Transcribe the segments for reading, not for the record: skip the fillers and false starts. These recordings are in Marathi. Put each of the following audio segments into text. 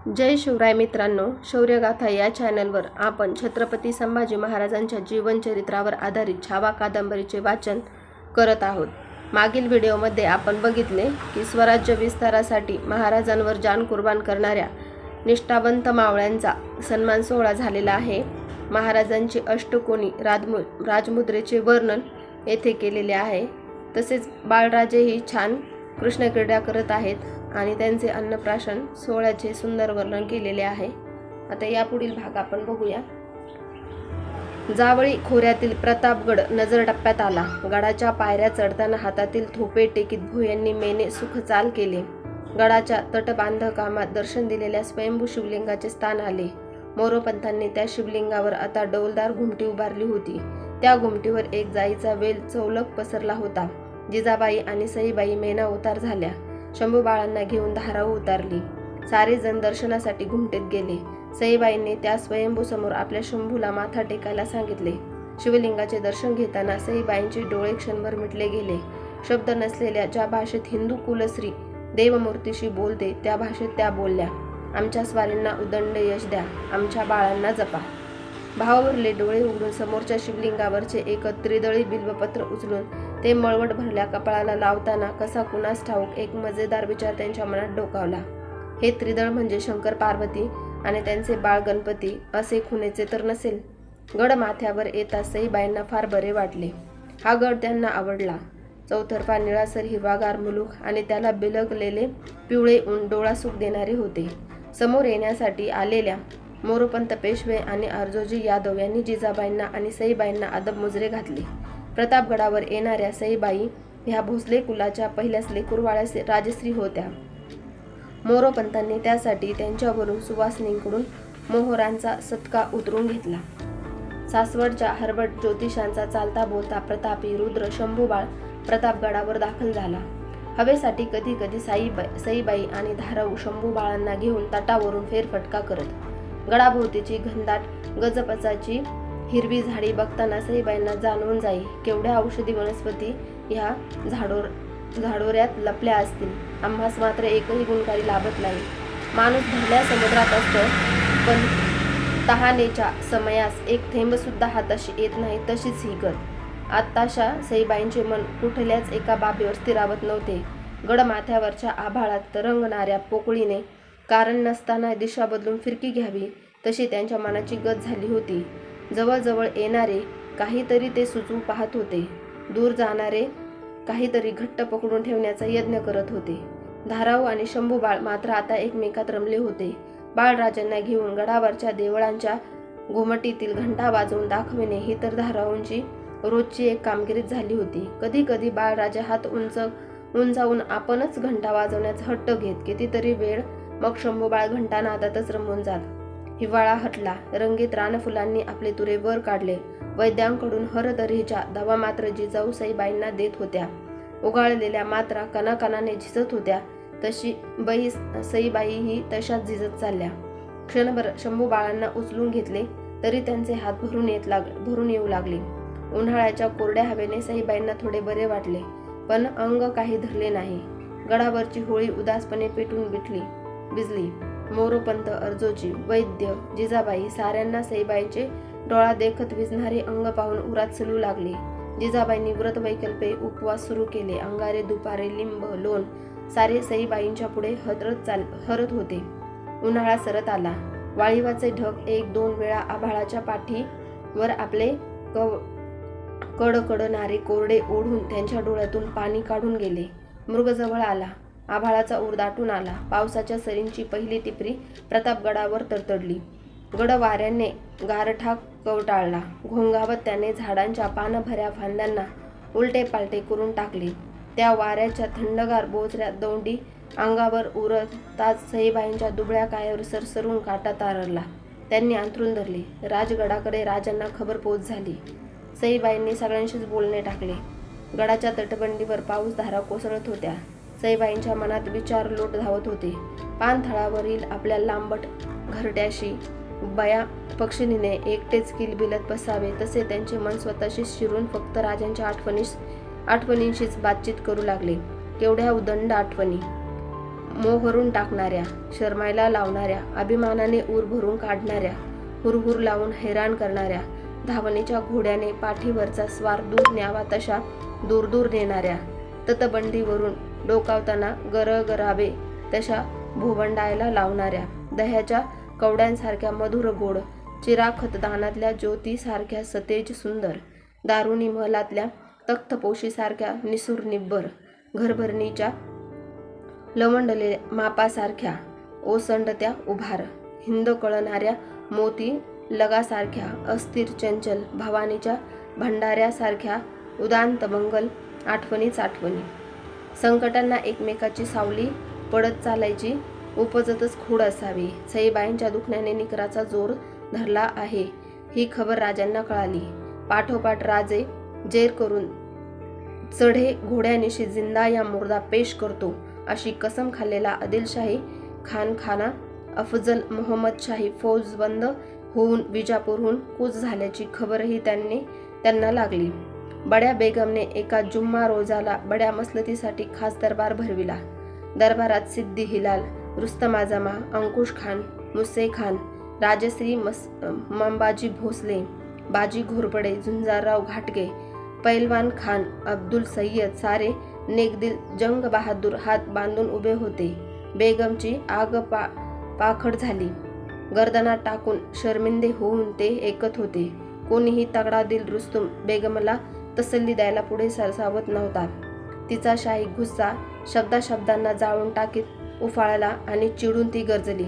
जय शिवराय मित्रांनो, शौर्यगाथा या चॅनलवर आपण छत्रपती संभाजी महाराजांच्या जीवनचरित्रावर आधारित छावा कादंबरीचे वाचन करत आहोत। मागील व्हिडिओमध्ये आपण बघितले की स्वराज्य विस्तारासाठी महाराजांवर जान कुर्बान करणाऱ्या निष्ठावंत मावळ्यांचा सन्मान सोहळा झालेला आहे। महाराजांची अष्टकोनी राजमुद्रेचे वर्णन येथे केलेले आहे। तसेच बाळराजेही छान कृष्ण क्रीडा करत आहेत आणि त्यांचे अन्नप्राशन सोहळ्याचे सुंदर वर्णन केलेले आहे। आता यापुढील भाग आपण बघूया। जावळी खोऱ्यातील प्रतापगड नजर टप्प्यात आला। गडाच्या पायऱ्या चढताना हातातील थोपे टेकीत भुयांनी मेने सुखचाल केले। गडाच्या तटबांधकामात दर्शन दिलेल्या स्वयंभू शिवलिंगाचे स्थान आले। मोरोपंतांनी त्या शिवलिंगावर आता डौलदार घुमटी उभारली होती। त्या घुमटीवर एक जाईचा वेल चौलक पसरला होता। जिजाबाई आणि सईबाई मेना उतार झाल्या। शंभू बाळांना घेऊन धाराऊ उतारली। सारे जण दर्शनासाठी घुमटेत गेले। सईबाईंनी त्या स्वयंभू समोर आपल्या शंभूला माथा टेकायला सांगितले। शिवलिंगाचे दर्शन घेताना सईबाईंचे डोळे क्षणभर मिटले गेले। शब्द नसलेल्या ज्या भाषेत हिंदू कुलश्री देवमूर्तीशी बोलते त्या भाषेत त्या बोलल्या, आमच्या स्वारींना उदंड यश द्या, आमच्या बाळांना जपा। भावावरले डोळे उघडून समोरच्या शिवलिंगावरचे एक त्रिदळी बिल्वपत्र उचलून ते मळवट भरल्या कपाळाला लावताना कसा कुणास ठाऊक एक मजेदार विचार त्यांच्या मनात डोकावला। हे त्रिदळ म्हणजे शंकर पार्वती आणि त्यांचे बाळ गणपती असे खुनेचे तर नसेल। गड माथ्यावर येता सईबाईंना फार बरे वाटले। हा गड त्यांना आवडला। चौतर्फा निळासर हिरवागार मुलूख आणि त्याला बिलगलेले पिवळे ऊन डोळासुख देणारे होते। समोर येण्यासाठी आलेल्या मोरोपंत पेशवे आणि अर्जोजी यादव यांनी जिजाबाईंना आणि सईबाईंना अदब मुजरे घातले। प्रतापगडावर येणाऱ्या सईबाई ह्या भोसले कुलाच्या पहिल्याच लेकुरवाळ्या राजश्री होत्या। मोरोपंतांनी त्यासाठी त्यांच्यावरून सुवासिनींकडून मोहरांचा सत्का उतरून घेतला। सासवडच्या हरबट ज्योतिषांचा चालता बोलता प्रतापी रुद्र शंभूबाळ प्रतापगडावर दाखल झाला। हवेसाठी कधी कधी सईबाई आणि धाराऊ शंभू बाळांना घेऊन तटावरून फेरफटका करत। गडाभोवतीची घनदाट गजपचाची हिरवी झाडी बघताना सईबाईंना जाणवून जाई केवढ्या औषधी वनस्पती ह्या झाडोऱ्यात लपल्या असतील। आम्हास मात्र एकही गुणकारी लाभत नाही। माणूस भरल्या समुद्रात असतो पण तहानेच्या समयास एक थेंब सुद्धा हाताशी येत नाही तशीच ही गत। आत्ताशा सईबाईंचे मन कुठल्याच एका बाबीवर स्थिरावत नव्हते। गडमाथ्यावरच्या आभाळात तरंगणाऱ्या पोकळीने कारण नसताना दिशा बदलून फिरकी घ्यावी तशी त्यांच्या मनाची गत झाली होती। जवळजवळ येणारे काहीतरी ते सुचवू पाहत होते। दूर जाणारे काहीतरी घट्ट पकडून ठेवण्याचा यत्न करत होते। धाराऊ आणि शंभूबाळ मात्र आता एकमेकात रमले होते। बाळराजांना घेऊन गडावरच्या देवळांच्या घुमटीतील घंटा वाजवून दाखविणे ही तर धाराऊंची रोजची एक कामगिरीच झाली होती। कधी कधी बाळराजा हात उंचावून आपणच घंटा वाजवण्याचा हट्ट घेत कितीतरी वेळ, मग शंभूबाळ घंटा नादातच रमून जात। हिवाळा हटला। रंगीत रानफुलांनी आपले तुरे वर काढले। वैद्यांकडून हरतऱ्हेच्या दवा मात्र जिजाऊ सईबाईंना देत होत्या। उगाळलेल्या मात्रा कणाकणाने झिजत होत्या तशी सईबाईही तशाच झिजत चालल्या। क्षणभर शंभूबाळांना उचलून घेतले तरी त्यांचे हात भरून येऊ लागले। उन्हाळ्याच्या कोरड्या हवेने सईबाईंना थोडे बरे वाटले पण अंग काही धरले नाही। गडावरची होळी उदासपणे पेटून भिजली। मोरोपंत, अर्जोजी, वैद्य, जिजाबाई साऱ्यांना सईबाईंचे डोळा देखत विझणारे अंग पाहून उरात चलू लागले। जिजाबाईंनी व्रत वैकल्पे उपवास सुरू केले। अंगारे, दुपारे, लिंब, लोण सारे सईबाईंच्या पुढे हरत होते। उन्हाळा सरत आला। वाळीवाचे ढग एक दोन वेळा आभाळाच्या पाठीवर आपले कडकडणारे कोरडे ओढून त्यांच्या डोळ्यातून पाणी काढून गेले। मृग जवळ आला। आभाळाचा ऊर दाटून आला। पावसाच्या सरींची पहिली टिपरी प्रतापगडावर तरतडली। गड वाऱ्याने गारठा कवटाळला। घोंघावत त्याने झाडांच्या पानभऱ्या फांद्यांना उलटे पालटे करून टाकले। त्या वाऱ्याच्या थंडगार बोचऱ्या दौंडी अंगावर उरताच सईबाईंच्या दुबळ्या कायावर सरसरून काटा तारळला। त्यांनी अंथरूण धरले। राजगडाकडे राजांना खबर पोच झाली। सईबाईंनी सगळ्यांशीच बोलणे टाकले। गडाच्या तटबंदीवर पाऊस धारा कोसळत होत्या। सईबाईंच्या मनात विचार लोट धावत होते। पानथळावरील आपल्या लांबट घरट्याशी बया पक्षिणीने एकटेच किलबिलत बसावे तसे त्यांचे मन स्वतःशीच शिरून फक्त राजांच्या आठवणींशीच बातचीत करू लागले। केवढ्या उदंड आठवणी! मोहरून टाकणाऱ्या, शरमायला लावणाऱ्या, अभिमानाने ऊर भरून काढणाऱ्या, हुरहुर लावून हैराण करणाऱ्या, धावणीच्या घोड्याने पाठीवरचा स्वार दूर न्यावा तशा दूर दूर नेणाऱ्या, तटबंदीवरून डोकावताना गरगरावे तशा भोवंडायला लावणाऱ्या, दह्याच्या कवड्यांसारख्या मधुर गोड, चिराखत दानातल्या ज्योतीसारख्या सतेज सुंदर, दारुणी महलातल्या तख्तपोशीसारख्या निसूर निब्बर, घरभरणीच्या लवंडलेल्या मापासारख्या ओसंडत्या उभार, हिंद कळणाऱ्या मोती लगासारख्या अस्थिर चंचल, भवानीच्या भंडाऱ्यासारख्या उदांत मंगल आठवणीच आठवणी. संकटांना एकमेकाची सावली पडत चालायची उपजतच खूड असावी. सईबाईंच्या दुखण्याने निकराचा जोर धरला आहे ही खबर राजांना कळाली. पाठोपाठ राजे जेर करून चढे घोड्यानिशी जिंदा या मुर्दा पेश करतो अशी कसम खाल्लेला आदिलशाही खाना अफजल मोहम्मदशाही फौजबंद होऊन विजापूरहून कूच झाल्याची खबरही त्यांना लागली. बड्या बेगमने एका जुम्मा रोजाला बड्या मसलतीसाठी खास दरबार भरविला. दरबारात सिद्दी हिलाल, रुस्तम आजमा, अंकुश खान, मुसे खान, राजश्री मंबाजी भोसले, बाजी घोरपडे, झुंजारराव घाटगे, पैलवान खान, अब्दुल सय्यद सारे नेकदिल जंग बहादूर हात बांधून उभे होते. बेगमची आग पाखड झाली. गर्दना टाकून शर्मिंदे होऊन ते ऐकत होते. कोणीही तगडा दिल रुस्तुम बेगमला तसल्ली द्यायला पुढे सरसावत नव्हता. तिचा शाही गुस्सा शब्दांना जाळून टाकीत उफाळला आणि चिडून ती गरजली.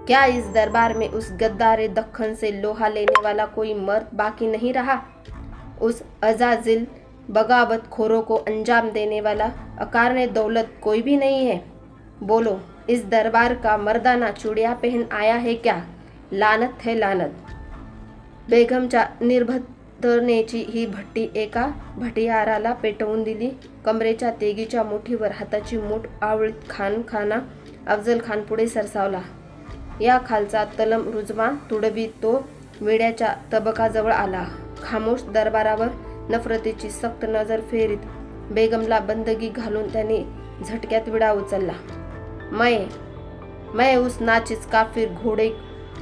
क्या इस दरबार में उस गद्दारे दख्खन से लोहा लेने वाला कोई मर्द बाकी नहीं रहा? उस अजाजिल बगावत खोरों को अंजाम देने वाला अकारने दौलत कोई भी नहीं है? बोलो, इस दरबार का मर्दाना चूड़िया पहन आया है क्या? लानत है लानत. बेगमच्या निर्भद्रतेची ही भट्टी एका भटियाराला पेटवून दिली. कमरेच्या तेगीच्या मुठीवर हाताची मूठ आवळीत खाना अफजल खान पुढे सरसावला. या खालचा तलम रुजमा तुडवीत तो वेड्याच्या तबकाजवळ आला. खामोश दरबारावर नफरतीची सक्त नजर फेरीत बेगमला बंदगी घालून त्याने झटक्यात विडा उचलला. मैं उस नाचिस काफिर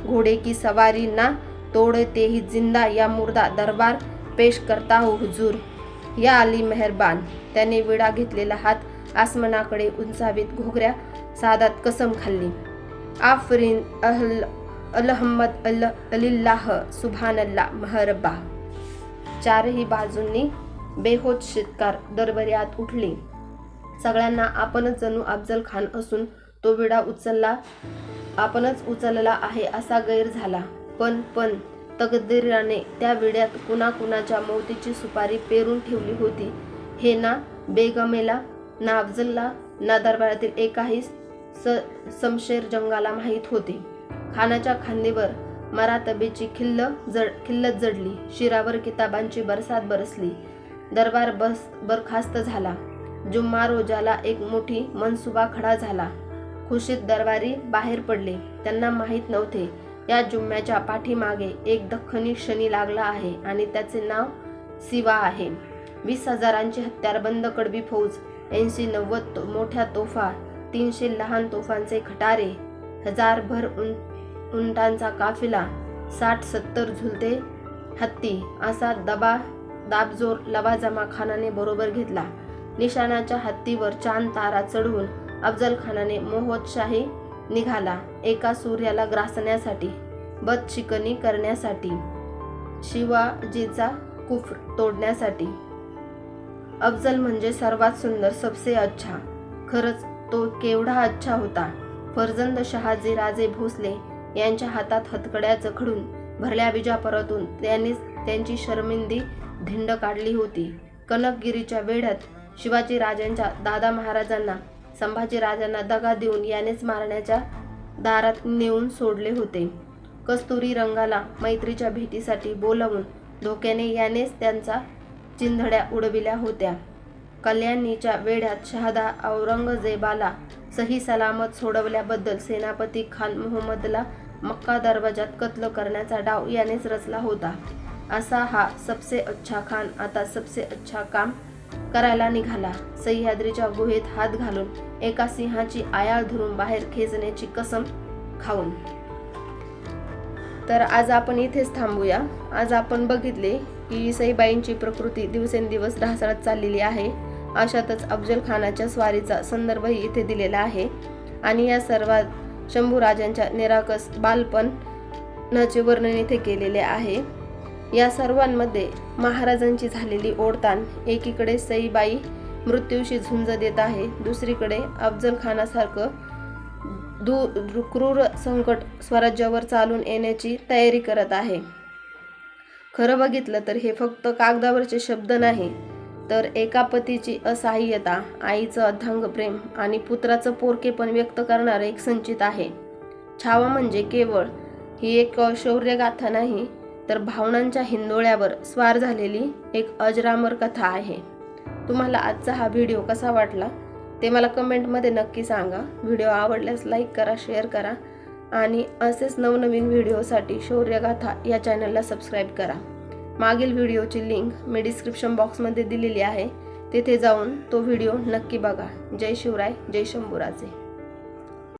घोड़े की सवारी ना तोड़ते ही जिंदा या मुर्दा दरबार पेश करता हूँ हुजूर, या अली मेहरबान. त्याने विडा घेतलेला हात आसमानाकडे उंचावीत घोगऱ्या सादात कसम खाल्ली. आफरीन अलहम्मद अलिल्लाह सुभानल्लाह महरबा. चारही बाजूंनी बेहोश शितकार दरबारात उठली. सगळ्यांना आपणच जणू अफजल खान असून तो विडा आपणच उचलला आहे असा गैर झाला. पण तकदीराने त्या विड्यात कुणाच्या मौतीची सुपारी पेरून ठेवली होती हे ना बेगमेला, ना अफजलला, ना दरबारातील एकाही समशेर जंगाला माहीत होते. खानाच्या खांदीवर मरातबेची खिल्लत जडली. शिरावर किताबांची बरसात बरसली. दरबार बरखास्त झाला. जुम्मा रोजाला एक मोठी मनसुबा खडा झाला. खुशीत दरबारी बाहेर पडले. त्यांना माहीत नव्हते या जुम्म्याच्या पाठीमागे एक दख्खनी शनी लागला आहे आणि त्याचे नाव सिवा आहे. 20,000ची हत्यारबंद कडबी फौज, 80-90 मोठ्या तोफा, 300 लहान तोफांचे खटारे, 1000 भर उंटांचा काफिला, 60-70 झुलते हत्ती असा दाबजोर लवाजमा खानाने बरोबर घेतला. निशाणाच्या हत्तीवर चांद तारा चढवून अफजल खानाने मोहोत्साही निघाला. एका सूर्याला ग्रासण्यासाठी, बदशिकनी करण्यासाठी, शिवाजीचा कुफ्र तोडण्यासाठी. अफजल म्हणजे सर्वात सुंदर, सबसे अच्छा. खरंच तो केवढा अच्छा होता. फर्जंद शहाजी राजे भोसले यांच्या हातात हतकड्या जखडून भरल्या विजापुरातून त्यांची शर्मिंदी धिंड काढली होती. कनकगिरीच्या वेढ्यात शिवाजी राजांच्या दादा महाराजांना, संभाजी राजांना दगा देऊन यानेच मारण्याच्या दारात नेऊन सोडले होते. कस्तुरी रंगाला मैत्रीच्या भेटीसाठी बोलावून धोक्याने यानेच त्यांचा चिंधड्या उडविल्या होत्या. कल्याणीच्या वेढ्यात शहादा औरंगजेबाला सही सलामत सोडवल्याबद्दल सेनापती खान मोहम्मदला मक्का दरवाजात कत्ल करण्याचा डाव यानेच रचला होता. असा हा सबसे अच्छा खान आता सबसे अच्छा काम करायला निघाला. सह्याद्रीच्या गुहेत हात घालून एका सिंहाची आयाळ धरून बाहेर खेचण्याची कसम खाऊन. तर आज आपण इथेच थांबूया. आज आपण बघितले की सईबाईंची प्रकृती दिवसेंदिवस ढासळत चाललेली आहे. अशातच अफजल खानाच्या स्वारीचा संदर्भही इथे दिलेला आहे आणि या सर्वात शंभूराजांच्या निराकस बालपणाचे वर्णन इथे केलेले आहे. या सर्वांमध्ये महाराजांची झालेली ओढताण, एकीकडे सईबाई मृत्यूशी झुंज देत आहे, दुसरीकडे अफजल खानासारखं क्रूर संकट स्वराज्यावर चालून येण्याची तयारी करत आहे. खरं बघितलं तर हे फक्त कागदावरचे शब्द नाही, तर एका पतीची असहाय्यता, आईचं अथांग प्रेम आणि पुत्राचं पोरकेपण व्यक्त करणारं एक संचित आहे. छावा म्हणजे केवळ ही एक शौर्यगाथा नाही, तर भावनांच्या हिंदोळ्यावर स्वार झालेली एक अजरामर कथा आहे. तुम्हाला आजचा हा व्हिडिओ कसा वाटला ते मला कमेंटमध्ये नक्की सांगा. व्हिडिओ आवडल्यास लाईक करा, शेअर करा आणि असेच नवनवीन व्हिडिओसाठी शौर्यगाथा या चॅनलला सबस्क्राईब करा. मागील व्हिडिओची लिंक मी डिस्क्रिप्शन बॉक्समध्ये दिलेली आहे, तिथे जाऊन तो व्हिडिओ नक्की बघा. जय शिवराय, जय शंभूराजे.